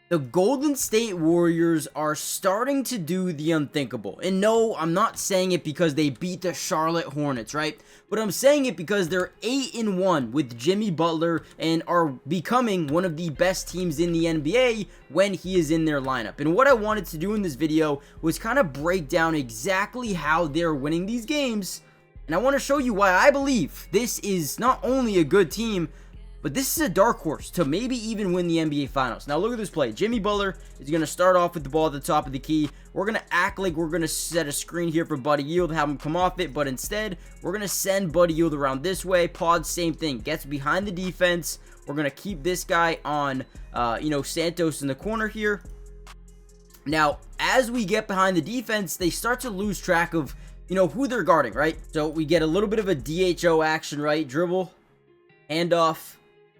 The Golden State Warriors are starting to do the unthinkable. And no, I'm not saying it because they beat the Charlotte Hornets, right? But I'm saying it because they're 8-1 with Jimmy Butler and are becoming one of the best teams in the NBA when he is in their lineup. And what I wanted to do in this video was kind of break down exactly how they're winning these games. And I want to show you why I believe this is not only a good team, but this is a dark horse to maybe even win the NBA Finals. Now look at this play. Jimmy Butler is going to start off with the ball at the top of the key. We're going to act like we're going to set a screen here for Buddy Hield, have him come off it, but instead, we're going to send Buddy Hield around this way. Pod, same thing. Gets behind the defense. We're going to keep this guy on, Santos in the corner here. Now, as we get behind the defense, they start to lose track of, who they're guarding, right? So we get a little bit of a DHO action, right? Dribble, handoff.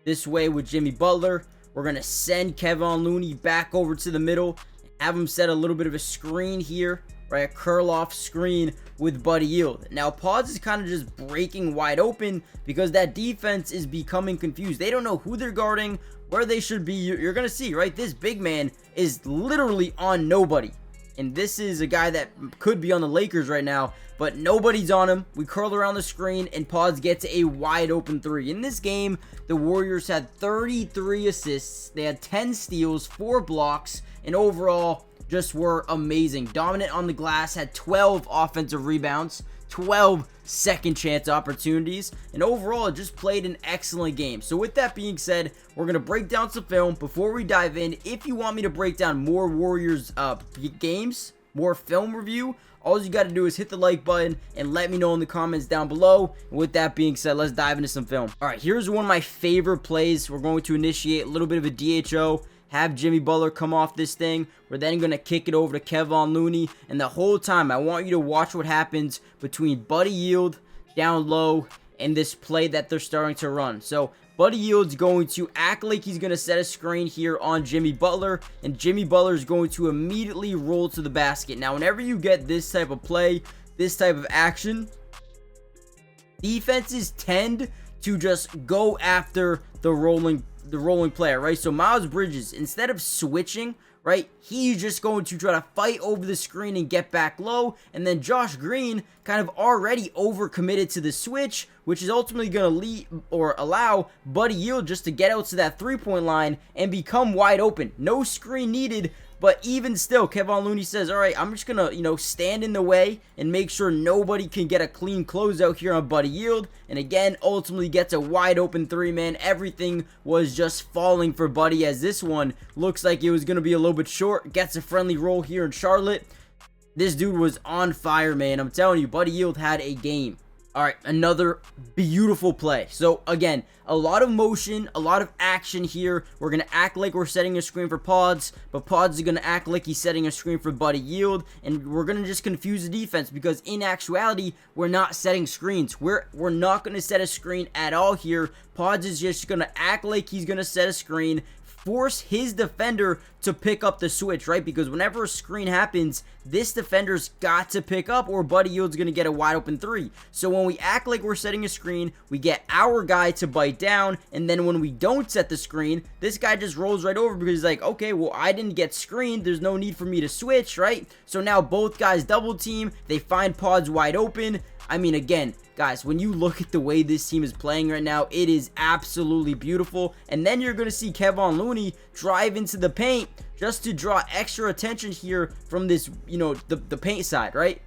This way with Jimmy Butler. We're going to send Kevon Looney back over to the middle. Have him set a little bit of a screen here. Right, a curl off screen with Buddy Hield. Now, Pods is kind of just breaking wide open because that defense is becoming confused. They don't know who they're guarding, where they should be. You're going to see, right? This big man is literally on nobody. And this is a guy that could be on the Lakers right now, but nobody's on him. We curl around the screen, and Pods gets a wide open three. In this game, the Warriors had 33 assists. They had 10 steals, 4 blocks, and overall just were amazing. Dominant on the glass, had 12 offensive rebounds, 12 second chance opportunities, and overall just played an excellent game. So with that being said, we're going to break down some film. Before we dive in, if you want me to break down more Warriors games, more film review, all you got to do is hit the like button and let me know in the comments down below. And with that being said, let's dive into some film. All right, here's one of my favorite plays. We're going to initiate a little bit of a DHO. Have Jimmy Butler come off this thing. We're then going to kick it over to Kevon Looney. And the whole time, I want you to watch what happens between Buddy Hield down low and this play that they're starting to run. So Buddy Hield's going to act like he's going to set a screen here on Jimmy Butler. And Jimmy Butler is going to immediately roll to the basket. Now, whenever you get this type of play, this type of action, defenses tend to just go after the rolling player, right? So Miles Bridges, instead of switching, right, he's just going to try to fight over the screen and get back low. And then Josh Green kind of already overcommitted to the switch, which is ultimately going to lead or allow Buddy Hield just to get out to that three-point line and become wide open. No screen needed. But even still, Kevon Looney says, all right, I'm just going to, stand in the way and make sure nobody can get a clean closeout here on Buddy Hield. And again, ultimately gets a wide open three, man. Everything was just falling for Buddy, as this one looks like it was going to be a little bit short. Gets a friendly roll here in Charlotte. This dude was on fire, man. I'm telling you, Buddy Hield had a game. All right, another beautiful play. So again, a lot of motion, a lot of action here. We're going to act like we're setting a screen for Pods, but Pods is going to act like he's setting a screen for Buddy Hield, and we're going to just confuse the defense because in actuality, we're not setting screens. We're not going to set a screen at all here. Pods is just going to act like he's going to set a screen, force his defender to pick up the switch, right? Because whenever a screen happens, this defender's got to pick up or Buddy Hield's going to get a wide open three. So when we act like we're setting a screen, we get our guy to bite down, and then when we don't set the screen, this guy just rolls right over because he's like, okay, well, I didn't get screened. There's no need for me to switch, right? So now both guys double team. They find Pods wide open. I mean, again, guys, when you look at the way this team is playing right now, it is absolutely beautiful. And then you're going to see Kevon Looney drive into the paint just to draw extra attention here from this, the paint side, right?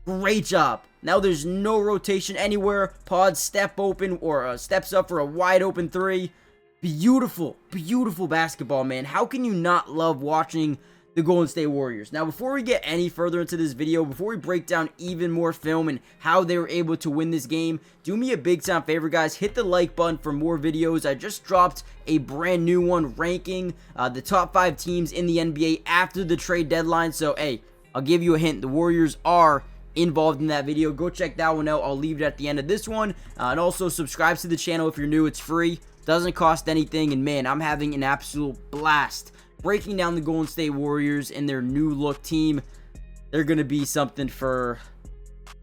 Great job. Now there's no rotation anywhere. Pods step open or steps up for a wide open three. Beautiful, beautiful basketball, man. How can you not love watching the Golden State Warriors? Now, before we get any further into this video, before we break down even more film and how they were able to win this game, do me a big time favor, guys. Hit the like button for more videos. I just dropped a brand new one ranking the top 5 teams in the NBA after the trade deadline. So, hey, I'll give you a hint. The Warriors are involved in that video. Go check that one out. I'll leave it at the end of this one. And also subscribe to the channel if you're new. It's free. Doesn't cost anything. And man, I'm having an absolute blast breaking down the Golden State Warriors and their new look team. They're going to be something for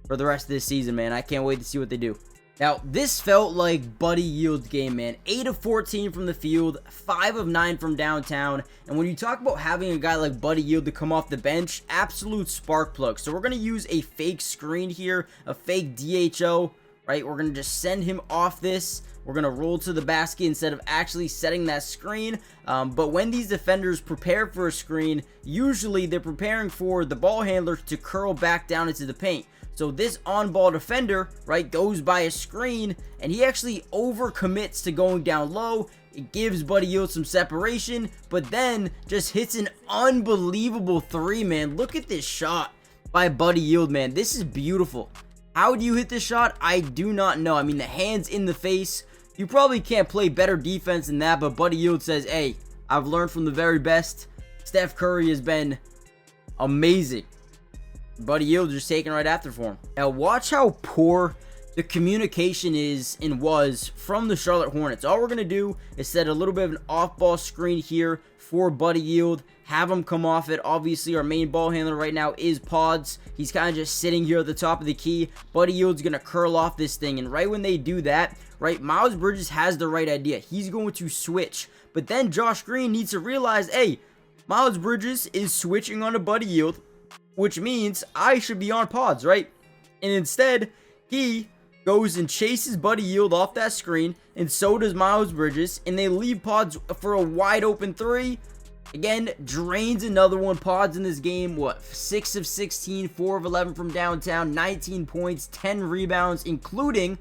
the rest of this season, man. I can't wait to see what they do. Now, this felt like Buddy Yield's game, man. 8 of 14 from the field, 5 of 9 from downtown. And when you talk about having a guy like Buddy Yield to come off the bench, absolute spark plug. So we're going to use a fake screen here, a fake DHO, right? We're going to just send him off this. We're going to roll to the basket instead of actually setting that screen. But when these defenders prepare for a screen, usually they're preparing for the ball handler to curl back down into the paint. So this on-ball defender, right, goes by a screen, and he actually overcommits to going down low. It gives Buddy Yield some separation, but then just hits an unbelievable three, man. Look at this shot by Buddy Yield, man. This is beautiful. How do you hit this shot? I do not know. I mean, the hands in the face. You probably can't play better defense than that, but Buddy Yield says, hey, I've learned from the very best. Steph Curry has been amazing. Buddy Yield just taking right after for him. Now watch how poor the communication is and was from the Charlotte Hornets. All we're going to do is set a little bit of an off-ball screen here for Buddy Yield. Have him come off it. Obviously, our main ball handler right now is Pods. He's kind of just sitting here at the top of the key. Buddy Yield's going to curl off this thing. And right when they do that, right, Miles Bridges has the right idea. He's going to switch. But then Josh Green needs to realize, hey, Miles Bridges is switching on to Buddy Yield, which means I should be on Pods, right? And instead, he goes and chases Buddy Yield off that screen, and so does Miles Bridges, and they leave Pods for a wide open three. Again, drains another one. Pods in this game, what, 6 of 16, 4 of 11 from downtown, 19 points, 10 rebounds, including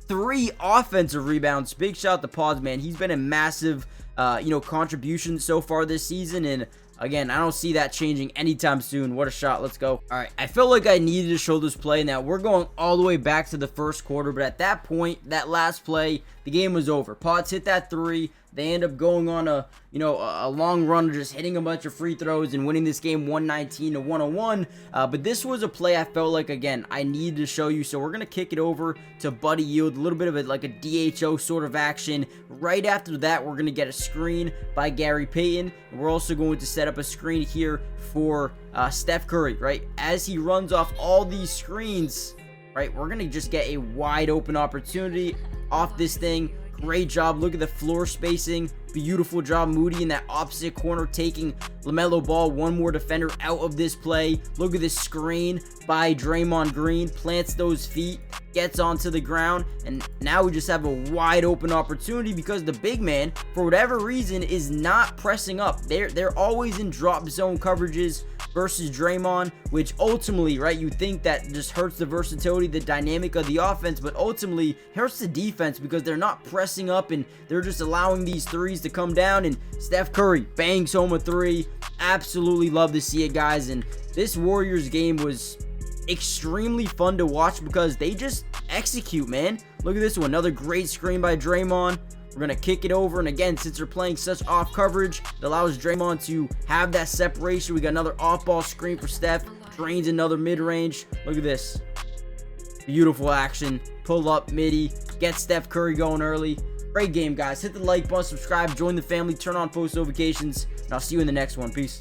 3 offensive rebounds. Big shout out to Pods, man. He's been a massive, contribution so far this season, and again, I don't see that changing anytime soon. What a shot. Let's go. All right. I felt like I needed to show this play. Now, we're going all the way back to the first quarter, but at that point, that last play, the game was over. Pods hit that three. They end up going on a long run, just hitting a bunch of free throws and winning this game 119-101. But this was a play I felt like, again, I needed to show you. So we're going to kick it over to Buddy Yield, a little bit of a DHO sort of action. Right after that, we're going to get a screen by Gary Payton. And we're also going to set up a screen here for Steph Curry, right? As he runs off all these screens, right, we're going to just get a wide open opportunity off this thing. Great job. Look at the floor spacing. Beautiful job. Moody in that opposite corner taking LaMelo Ball. One more defender out of this play. Look at this screen by Draymond Green. Plants those feet. Gets onto the ground. And now we just have a wide open opportunity because the big man, for whatever reason, is not pressing up. They're always in drop zone coverages versus Draymond, which ultimately, right, you think that just hurts the versatility, the dynamic of the offense, but ultimately hurts the defense because they're not pressing up and they're just allowing these threes to come down. And Steph Curry bangs home a three. Absolutely love to see it, guys. And this Warriors game was extremely fun to watch because they just execute, man. Look at this one. Another great screen by Draymond. We're going to kick it over, and again, since they're playing such off coverage, it allows Draymond to have that separation. We got another off-ball screen for Steph. Drains another mid-range. Look at this. Beautiful action. Pull up, midi. Get Steph Curry going early. Great game, guys. Hit the like button, subscribe, join the family, turn on post notifications, and I'll see you in the next one. Peace.